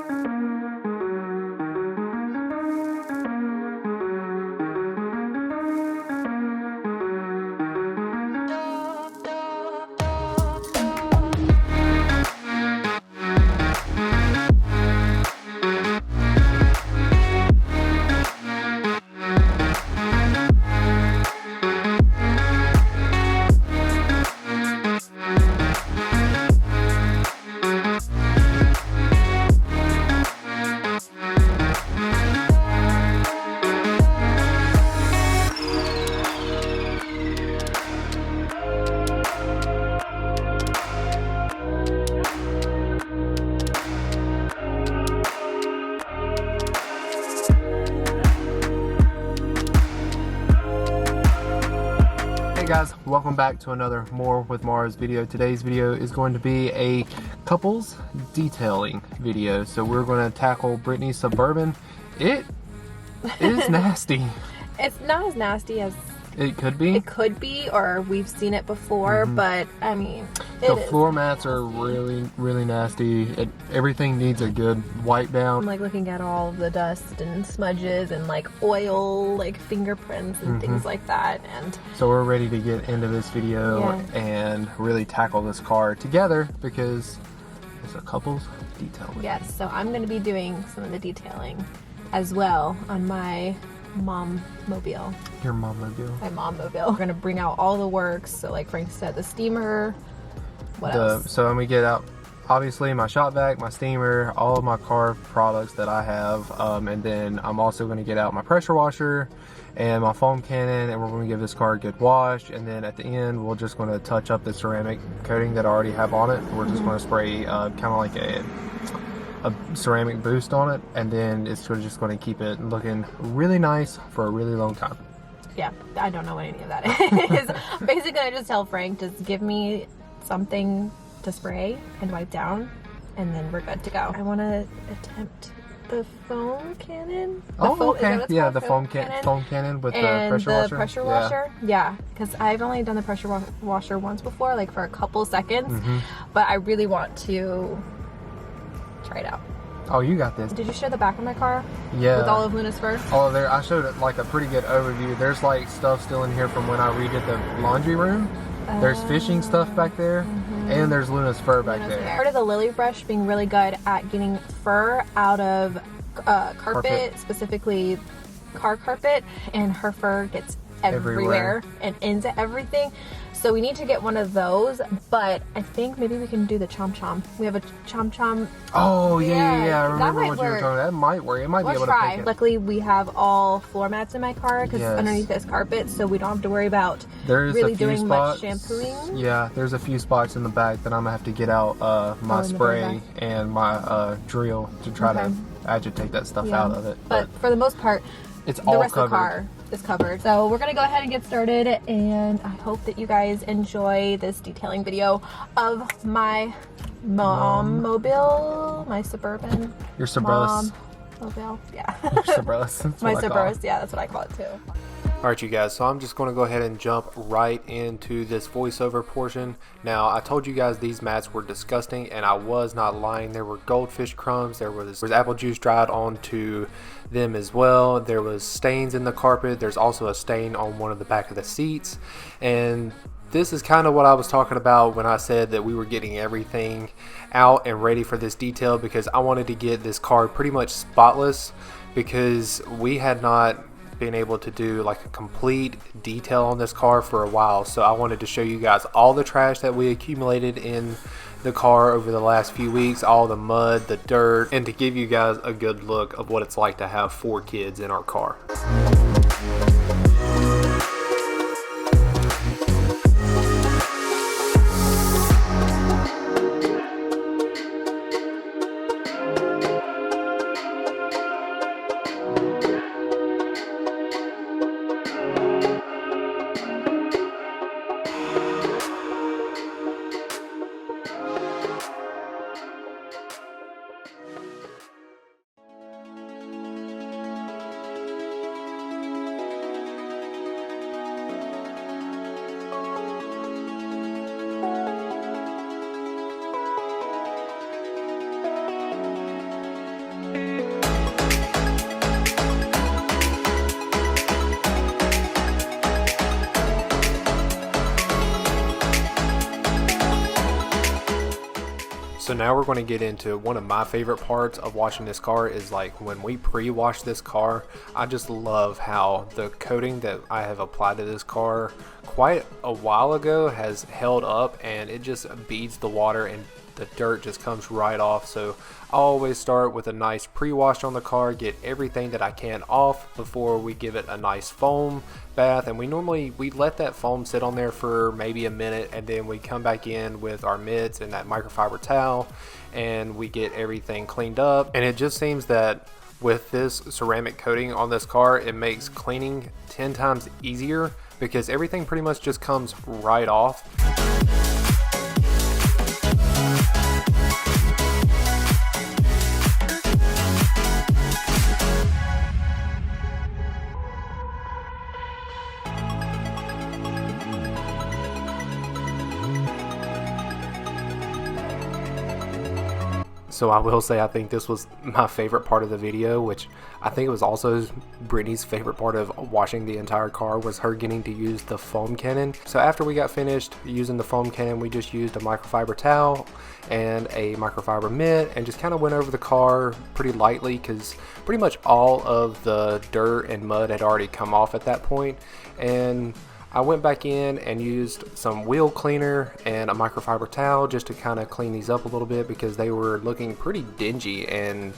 Hey guys, welcome back to another More with Morrows video. Today's video is going to be a couples detailing video. So we're going to tackle Brittany's Suburban. It is nasty. It's not as nasty as it could be. It could be, or we've seen it before, but I mean, the floor mats are really nasty. Everything needs a good wipe down. I'm like looking at all of the dust and smudges and like oil, like fingerprints and things like that. And so we're ready to get into this video and really tackle this car together because it's a couples detailing. Yes, so I'm going to be doing some of the detailing as well on my mom-mobile. Your mom-mobile. My mom-mobile. We're going to bring out all the works. So like Frank said, the steamer. What else? So when we get out, obviously my shop vac, my steamer, all of my car products that I have, and then I'm also going to get out my pressure washer and my foam cannon, and we're going to give this car a good wash, and then at the end we're just going to touch up the ceramic coating that I already have on it. We're just going to spray kind of like a ceramic boost on it, and then it's just going to keep it looking really nice for a really long time. Yeah, I don't know what any of that is. Basically, I just tell Frank, just give me something to spray and wipe down, and then we're good to go. I want to attempt the foam cannon. Yeah, the foam cannon with the pressure washer. Yeah, because I've only done the pressure washer once before, like for a couple seconds, but I really want to try it out. Oh, you got this. Did you show the back of my car? Yeah. With all of Luna's fur? Oh, there. I showed it like a pretty good overview. There's like stuff still in here from when I redid the laundry room. There's fishing stuff back there, and there's Luna's fur back there. Part of the Lily brush being really good at getting fur out of carpet, specifically car carpet, and her fur gets everywhere and into everything. So we need to get one of those, but I think maybe we can do the chom chom. We have a chom chom. Oh yeah. I remember what you were talking about. That might work. It might be able to pick it. Luckily, we have all floor mats in my car because underneath this carpet, so we don't have to worry about really doing much shampooing. Yeah, there's a few spots in the back that I'm gonna have to get out my spray and my drill to try to agitate that stuff out of it. But for the most part, it's all the rest covered. Of the car is covered. So we're gonna go ahead and get started, and I hope that you guys enjoy this detailing video of my mom-mobile, my Suburban. Your Suburban. Mobile, yeah. Suburban. My Suburban, yeah, that's what I call it too. Alright you guys, so I'm just going to go ahead and jump right into this voiceover portion. Now, I told you guys these mats were disgusting, and I was not lying. There were goldfish crumbs, there was apple juice dried onto them as well. There was stains in the carpet. There's also a stain on one of the back of the seats, and this is kind of what I was talking about when I said that we were getting everything out and ready for this detail, because I wanted to get this car pretty much spotless, because we had not been able to do like a complete detail on this car for a while. So I wanted to show you guys all the trash that we accumulated in the car over the last few weeks, all the mud, the dirt, and to give you guys a good look of what it's like to have 4 kids in our car. So now we're going to get into one of my favorite parts of washing this car is like when we pre-wash this car. I just love how the coating that I have applied to this car quite a while ago has held up, and it just beads the water and the dirt just comes right off. So I always start with a nice pre-wash on the car, get everything that I can off before we give it a nice foam bath. And we let that foam sit on there for maybe a minute, and then we come back in with our mitts and that microfiber towel and we get everything cleaned up. And it just seems that with this ceramic coating on this car, it makes cleaning 10 times easier because everything pretty much just comes right off. So I will say I think this was my favorite part of the video, which I think it was also Brittany's favorite part of washing the entire car, was her getting to use the foam cannon. So after we got finished using the foam cannon, we just used a microfiber towel and a microfiber mitt and just kind of went over the car pretty lightly because pretty much all of the dirt and mud had already come off at that point. And I went back in and used some wheel cleaner and a microfiber towel just to kind of clean these up a little bit because they were looking pretty dingy and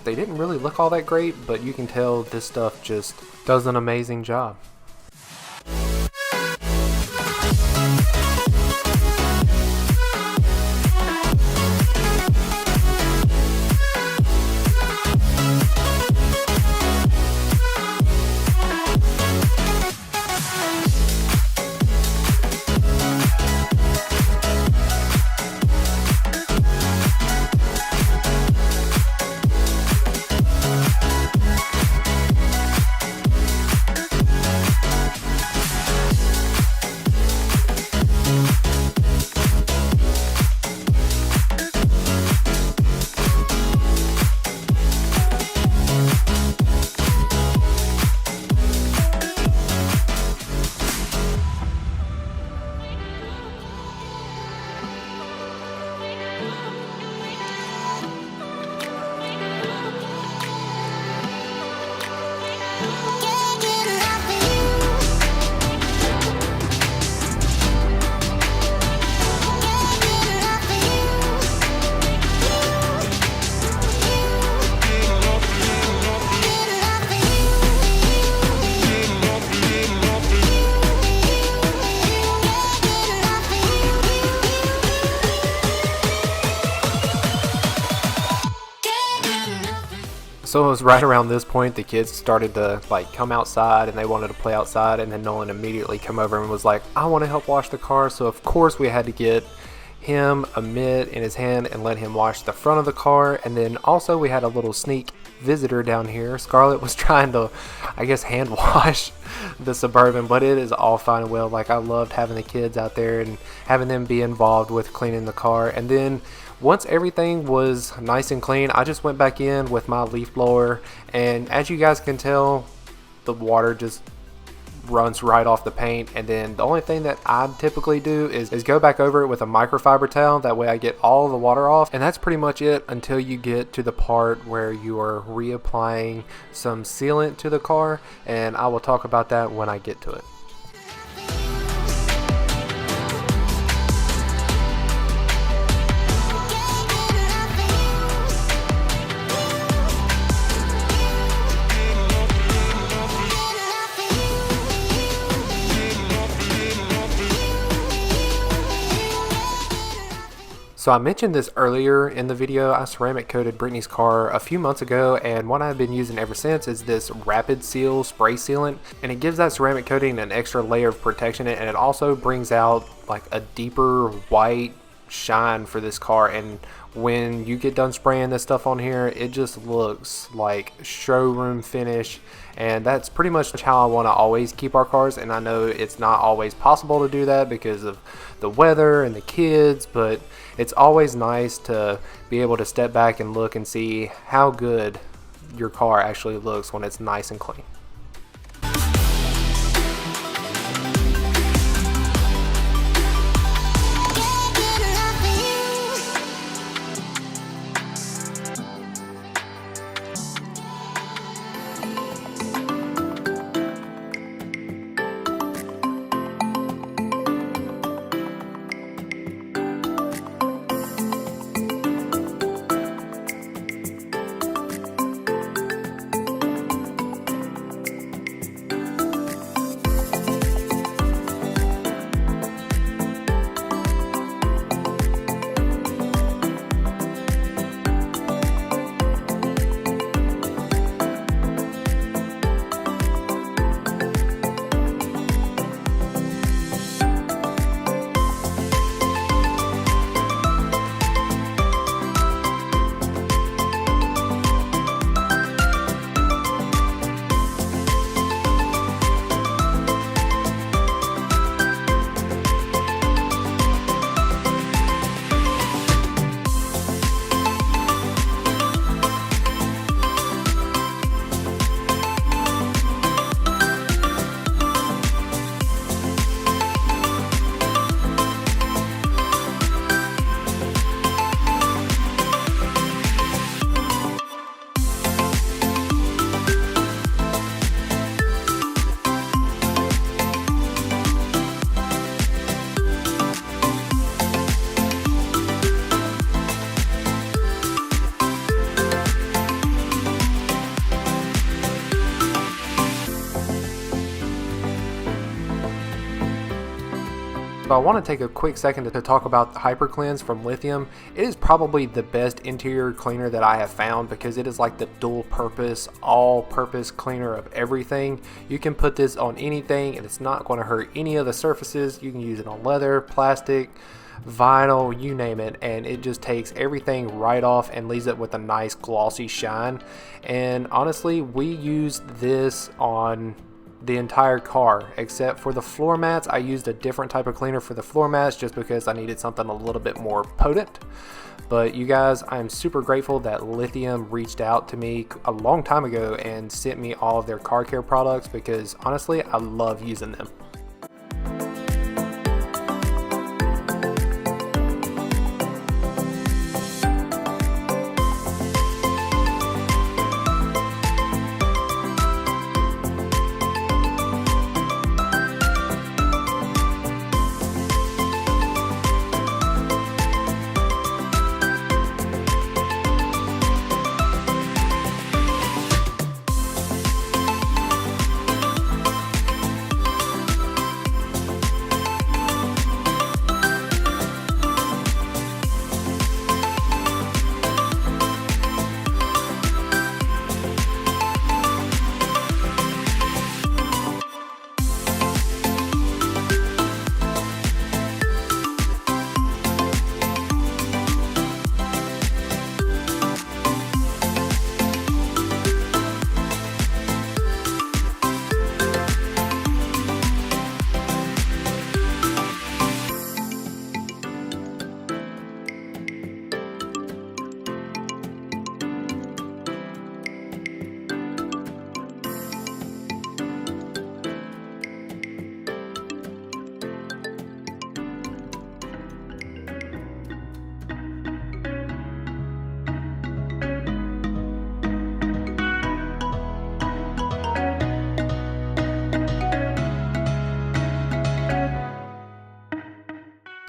they didn't really look all that great, but you can tell this stuff just does an amazing job. So it was right around this point the kids started to like come outside and they wanted to play outside, and then Nolan immediately come over and was like, I want to help wash the car. So of course we had to get him a mitt in his hand and let him wash the front of the car. And then also we had a little sneak visitor down here. Scarlett was trying to, I guess, hand wash the Suburban, but it is all fine and well. Like, I loved having the kids out there and having them be involved with cleaning the car. And then once everything was nice and clean, I just went back in with my leaf blower, and as you guys can tell, the water just runs right off the paint. And then the only thing that I typically do is go back over it with a microfiber towel. That way I get all the water off, and that's pretty much it until you get to the part where you are reapplying some sealant to the car, and I will talk about that when I get to it. So I mentioned this earlier in the video. I ceramic coated Brittany's car a few months ago, and what I've been using ever since is this Rapid Seal spray sealant, and it gives that ceramic coating an extra layer of protection, and it also brings out like a deeper white shine for this car. And when you get done spraying this stuff on here, it just looks like showroom finish. And that's pretty much how I want to always keep our cars. And I know it's not always possible to do that because of the weather and the kids, but it's always nice to be able to step back and look and see how good your car actually looks when it's nice and clean. So I want to take a quick second to talk about the Hyper Cleanse from Lithium. It is probably the best interior cleaner that I have found because it is like the dual purpose, all purpose cleaner of everything. You can put this on anything and it's not going to hurt any of the surfaces. You can use it on leather, plastic, vinyl, you name it, and it just takes everything right off and leaves it with a nice glossy shine. And honestly, we used this on the entire car except for the floor mats. I used a different type of cleaner for the floor mats just because I needed something a little bit more potent. But you guys, I'm super grateful that Lithium reached out to me a long time ago and sent me all of their car care products because honestly I love using them.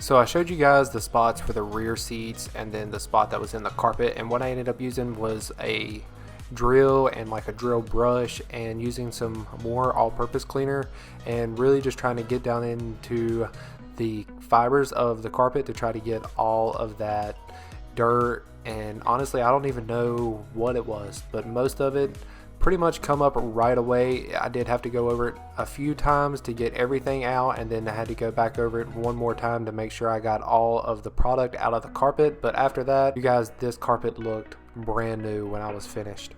So I showed you guys the spots for the rear seats and then the spot that was in the carpet, and what I ended up using was a drill and like a drill brush and using some more all-purpose cleaner and really just trying to get down into the fibers of the carpet to try to get all of that dirt. And honestly, I don't even know what it was, but most of it pretty much come up right away. I did have to go over it a few times to get everything out, and then I had to go back over it one more time to make sure I got all of the product out of the carpet. But after that, you guys, this carpet looked brand new when I was finished.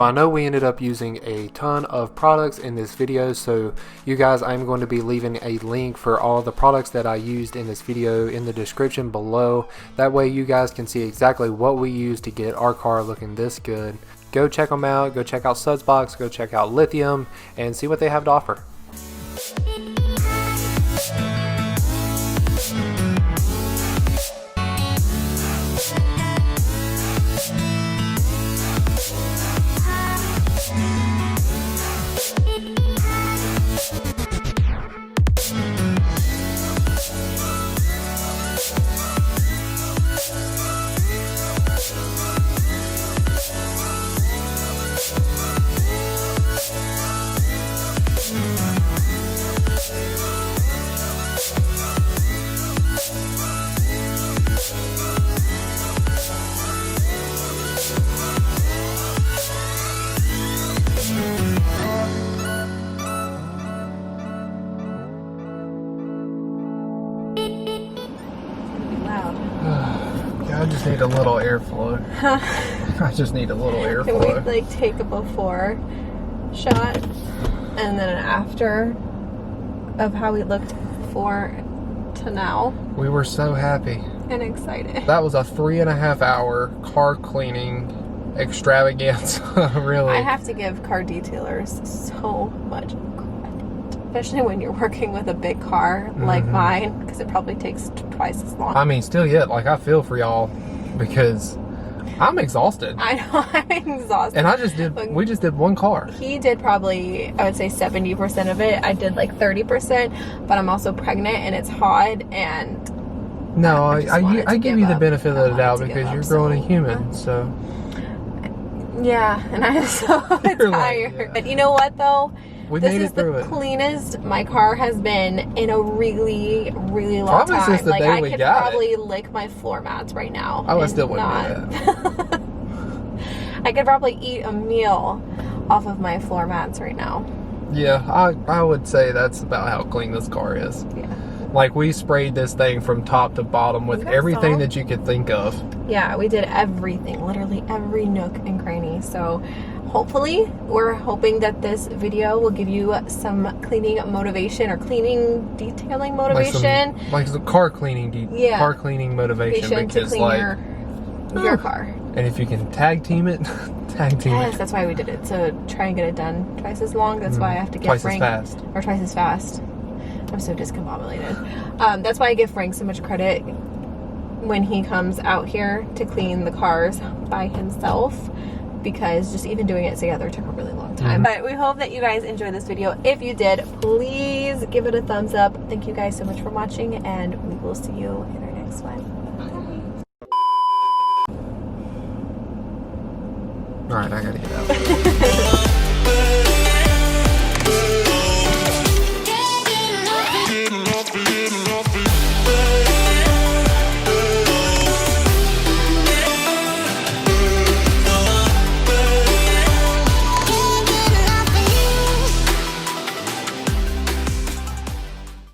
I know we ended up using a ton of products in this video, so you guys, I'm going to be leaving a link for all the products that I used in this video in the description below. That way you guys can see exactly what we used to get our car looking this good. Go check them out, go check out Sudsbox, go check out Lithium, and see what they have to offer. I just need a little airflow. I just need a little airflow. Can we like take a before shot and then an after of how we looked before to now? We were so happy and excited. That was a 3.5 hour car cleaning extravaganza. Really. I have to give car detailers so much credit, especially when you're working with a big car like mine, because it probably takes twice as long. I mean, still yet, like, I feel for y'all because I'm exhausted. I know, I'm exhausted. And we just did one car. He did probably, I would say 70% of it. I did like 30%, but I'm also pregnant and it's hot, and no, I give you the benefit of the doubt because you're growing a human, so. Yeah, and I'm so tired. Like, But you know what though? This is the cleanest my car has been in a really, really long time. Probably since the day we got it. I could probably lick my floor mats right now. I still wouldn't do that. I could probably eat a meal off of my floor mats right now. Yeah, I would say that's about how clean this car is. Yeah. Like, we sprayed this thing from top to bottom with everything that you could think of. Yeah, we did everything, literally every nook and cranny. So hopefully, we're hoping that this video will give you some cleaning motivation or cleaning detailing motivation. Like some car cleaning car cleaning motivation. To clean like your car. And if you can tag team it, tag team it. Yes, that's why we did it. To try and get it done twice as long. That's why I have to give twice Frank, as fast. Or twice as fast. I'm so discombobulated. That's why I give Frank so much credit when he comes out here to clean the cars by himself, because just even doing it together took a really long time. But we hope that you guys enjoyed this video. If you did, please give it a thumbs up. Thank you guys so much for watching, and we will see you in our next one. Bye. Alright, I gotta